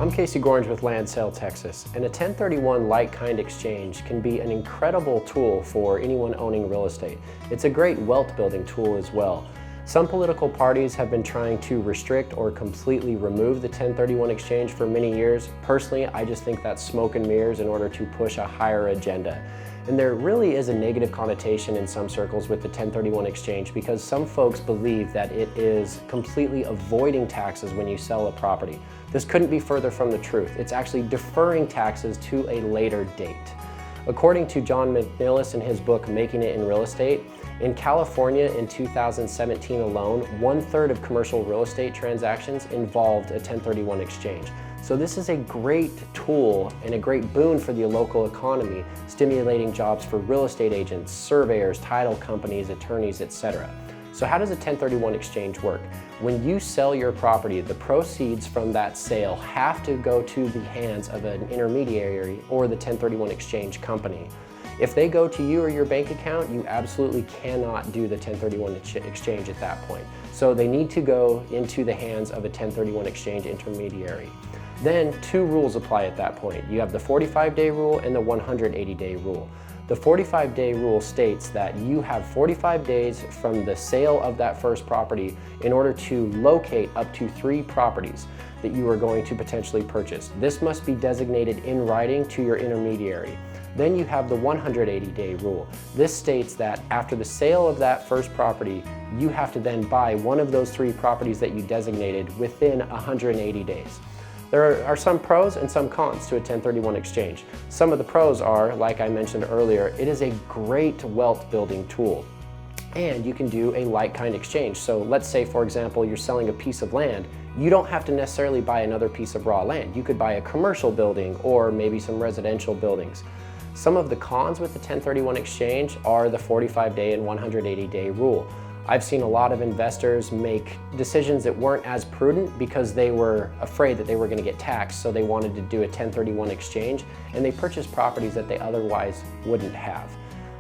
I'm Casey Gorge with Land Sale Texas, and a 1031 like-kind exchange can be an incredible tool for anyone owning real estate. It's a great wealth building tool as well. Some political parties have been trying to restrict or completely remove the 1031 exchange for many years. Personally, I just think that's smoke and mirrors in order to push a higher agenda. And there really is a negative connotation in some circles with the 1031 exchange because some folks believe that it is completely avoiding taxes when you sell a property. This couldn't be further from the truth. It's actually deferring taxes to a later date. According to John McNeilis in his book, Making It in Real Estate, in California in 2017 alone, 1/3 of commercial real estate transactions involved a 1031 exchange. So this is a great tool and a great boon for the local economy, stimulating jobs for real estate agents, surveyors, title companies, attorneys, etc. So how does a 1031 exchange work? When you sell your property, the proceeds from that sale have to go to the hands of an intermediary or the 1031 exchange company. If they go to you or your bank account, you absolutely cannot do the 1031 exchange at that point. So they need to go into the hands of a 1031 exchange intermediary. Then two rules apply at that point. You have the 45-day rule and the 180-day rule. The 45-day rule states that you have 45 days from the sale of that first property in order to locate up to 3 properties that you are going to potentially purchase. This must be designated in writing to your intermediary. Then you have the 180-day rule. This states that after the sale of that first property, you have to then buy one of those 3 properties that you designated within 180 days. There are some pros and some cons to a 1031 exchange. Some of the pros are, like I mentioned earlier, it is a great wealth building tool. And you can do a like-kind exchange. So let's say, for example, you're selling a piece of land. You don't have to necessarily buy another piece of raw land. You could buy a commercial building or maybe some residential buildings. Some of the cons with the 1031 exchange are the 45-day and 180-day rule. I've seen a lot of investors make decisions that weren't as prudent because they were afraid that they were going to get taxed, so they wanted to do a 1031 exchange, and they purchased properties that they otherwise wouldn't have.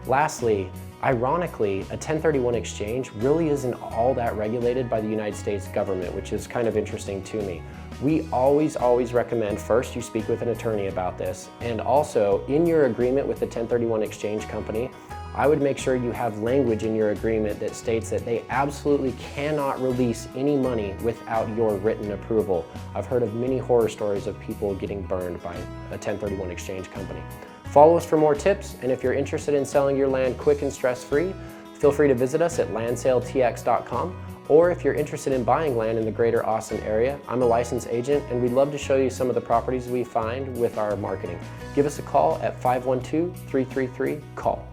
Lastly, ironically, a 1031 exchange really isn't all that regulated by the United States government, which is kind of interesting to me. We always recommend first you speak with an attorney about this, and also in your agreement with the 1031 exchange company, I would make sure you have language in your agreement that states that they absolutely cannot release any money without your written approval. I've heard of many horror stories of people getting burned by a 1031 exchange company. Follow us for more tips, and if you're interested in selling your land quick and stress-free, feel free to visit us at landsaletx.com. Or if you're interested in buying land in the greater Austin area, I'm a licensed agent and we'd love to show you some of the properties we find with our marketing. Give us a call at 512-333-CALL.